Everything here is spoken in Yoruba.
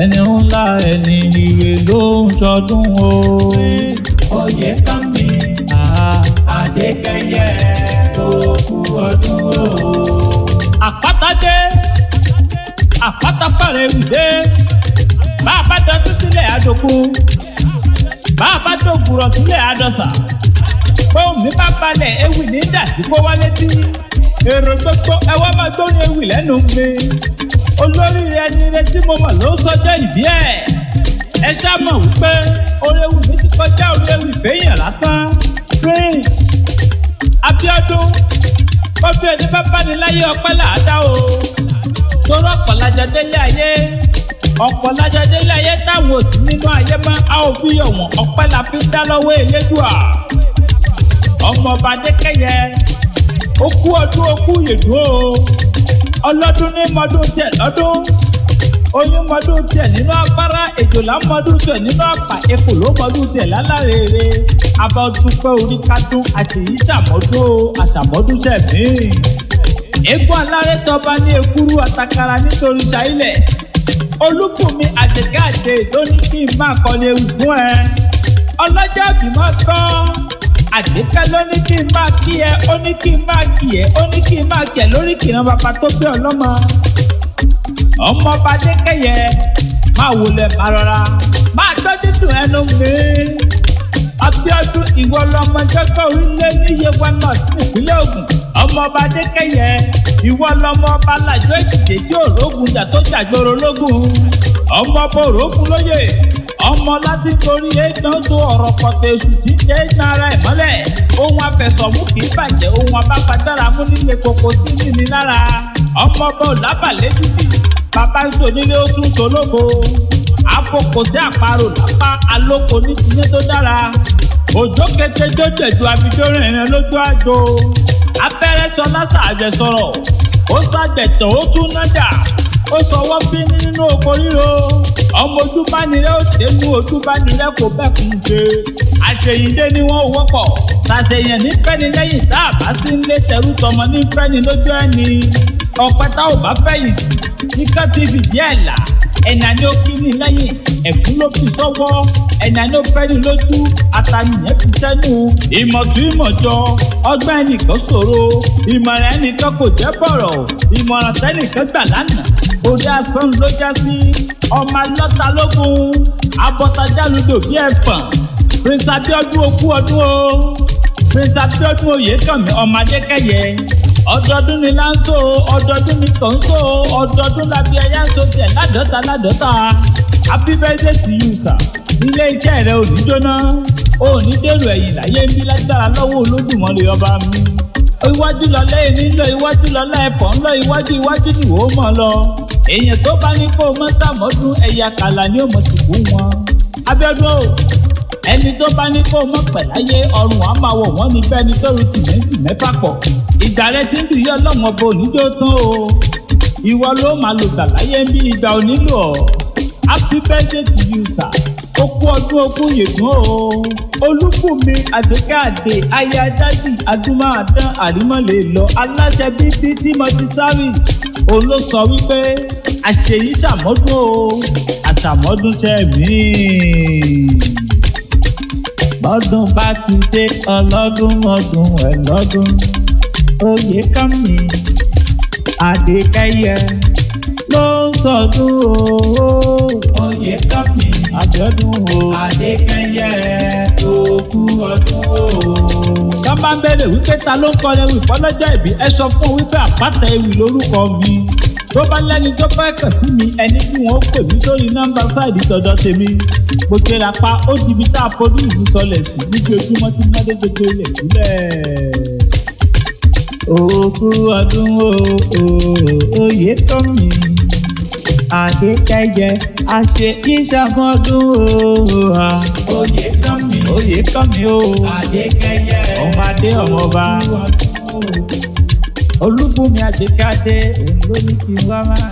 ẹni ńlá ẹni ire ló ń ṣọdún o. Oyèkánmi Adékẹ́yẹ tó kú ọdún o. Àpáta dé àpáta pàrẹ̀ ìdè bá a bá dọdún sílẹ̀ àdókù bá a bá dògùrọ̀ sílẹ̀ àdọ̀sà bóun mi bá balẹ̀ ewì ní dàsí kó wá létí èrò gbogbo ẹwà máa gbórí ewì lẹ́nu mi olórí ẹni rẹ tí mo mọ̀ ló sọjọ́ ìbí ẹ̀ ẹ ṣá mọ̀ wípé orí ewì mi ti kọjá orí ewì fẹ́yàn lásán Prince Abíọ́dún ọbí ẹni bá bá ní láyé ọpẹ́ làádá o torọ ọ̀pọ̀ lájọ délé ayé ọ̀pọ̀ lájọ délé ayé táwọn ò sí nínú ayé mọ́ a ò fi yọ̀ wọ́n ọpẹ́ la fi dá lọ́wọ́ Elédùà ọmọọba Adékẹ́yẹ ó kú ọdún ó kú yèdú o ọlọ́dún ní mọ́dún tẹ̀ lọ́dún oyún mọ́dún tẹ̀ nínú afárá èjòlá mọ́dún tẹ̀ nínú àpà epo ló mọ́dún tẹ̀ lálárèrè abọ́dúpẹ́ orí kádùn àṣèyí ṣàmọ́dún àṣàmọ́dún ṣẹ̀mí egbò aláré tọba ní ekuru àtàkàrà nítorí ṣàìlẹ̀ Olúbùnmi Àdèkàdé ló ní kí n máa kọ́lé ewì fún ẹ ọlọ́jọ́ ìbímọ gbọ́ Àdèkẹ́ ló ní kí n máa kí ẹ ó ní kí n máa kí ẹ ó ní kí n máa kí ẹ lórí kìran bàbá tó bí ọlọ́mọ ọmọọba Adékẹ́yẹ máa wọlé máa rọra máa tọ́jú dùn ẹnu mi Abíọ́dún ìwọ lọmọ jẹ́kọ̀ orílẹ̀ níye wa náà nípínlẹ̀ Ògùn ọmọọba Adékẹ́yẹ ìwọ lọmọ ọba làjọ Èkìtì tí òrógùn jà tó jàgbóró lógún ọmọọba òrógùn lóye ọmọ láti torí ẹ̀gbọ́n tó ọ̀rọ̀ pọ̀tẹ́ èṣù tí jẹ́ náírà ẹ̀ mọ́lẹ̀ ohun afẹ̀sọ̀mú kì í bàjẹ́ ohun abápadára mú nílé koko tí ní ní lára ọmọọba òlábàlẹ̀ dìde bàbá ń sọ nílé ó tún ṣológo àpòkò sí àparò lápá alóko ní tiyẹn tó dára òjò kété tó jẹ̀dù abidórin ẹ̀rìn lójú àjò abẹ́rẹ́ sọ lásà àjẹsọ̀rọ̀ ó ṣàjẹ̀tọ̀ ó tún nájà ó sọwọ́ bí nínú oko ríro ọmọ ojúbánirẹ́ ó tẹ́nu ojúbánirẹ́ kò bẹ́kùn ṣe àṣeyìndé ni wọ́n wọ́pọ̀ tàṣeyàn ní fẹ́ni lẹ́yìn tá a bá sí ń lé tẹrú tọmọ ní fẹ́ni lójú ẹni ọ̀pẹ tá ò bá fẹ́yìn ní ká ti fìdí ẹ̀ là ẹ̀nà ni ó kí ní lẹ́yìn ẹ̀kú ló fi sọ́wọ́ ẹ̀nà ni ó fẹ́ni lójú àtàníyàn fi sẹ́nu ìmọ̀tún ìmọ̀jọ ọgbọ́n ẹnìkan ṣòro ìmọ̀ràn ẹnìkan kò jẹ́ bọ̀rọ̀ ìmọ̀ràn tẹ́nìkan gbà lánàá orí asán ló já sí ọmọ alọ́ta lógún abọ́tajáludò bí ẹ̀fọ̀n Prince Abíọ́dún okú ọdún o Prince Abíọ́dún Oyèkánmi ọmọ Adékẹ́yẹ ọdọọdún ni láńsó ọdọọdún ni kànṣó ọdọọdún làbí ẹyà ń so tiẹ̀ ládọ́ta happy birthday to you sir ilé iṣẹ́ rẹ ò ní jóná ò ní dèrò ẹ̀yìn láyé ń bí lágbára lọ́wọ́ Olódùmarè ọba mi iwájú lọlá ẹni ń lọ iwájú lọlá ẹ̀fọ́ ń lọ iwájú nìwó mọ̀ lọ èèyàn tó bá ní kó mọ́tàmọ́dún ẹ̀yà kàlà ni ó mọ̀ sí fún wọn Abíọ́dún o ẹni tó bá ní kó mọ̀ pẹ̀láyé ọrùn á máa wọ̀ wọ́n ní bẹ́ẹ̀ ni tó ru tìmẹ́ǹtì mẹ́fà pọ̀ ìgbà rẹ ti ń dùn yọ lọ́wọ́n bo oníjó tán o ìwọ ló máa lò gbà láyé ń bí ìgbà onílò ọ̀ happy birthday to you sir ó kú ọdún ogún yègún o Olúbùnmi Àdèkàdé aya dádì adúmáàdán àrímọ́lẹ̀ lọ aláṣẹ bíbí Timothy Sárì òun ló sọ wípé àṣeyí ṣàmọ́dún o àṣàmọ́dún ṣẹ̀mí bọ́dún bá ti dé ọlọ́dún ọdún ẹ̀ lọ́dún Oyèkánmi Adékẹ́yẹ ló ń sọdún o. Oyèkánmi Abíọ́dún o Adékẹ́yẹ tó kú ọdún o. Tọ́ bá ń bẹ̀rẹ̀ wípé ta ló ń kọ́ ewì fọlọ́jọ́ ìbí ẹ sọ fún wípé Àpáta Ewì lórúkọ mi tó bá lẹ́ni tó fẹ́ kàn sí mi ẹni tí wọ́n pè mí sórí nọ́mbà sáìdì tọ̀dọ̀ tèmi mo tẹ̀ra pa ó di ibi tá a fojú ìlú sọlẹ̀ sí níbi ojúmọ́ tí mọ́dé gbogbo ilẹ̀ sílẹ̀. Òkú ọdún o Oyèkánmi Adékẹ́yẹ àṣẹ ìṣàmọ́dún o. Oyèkánmi o Adékẹ́yẹ ọmọ adé ọmọọba Olúbùnmi Àdèkàdé òun ló ní kí n wá máa.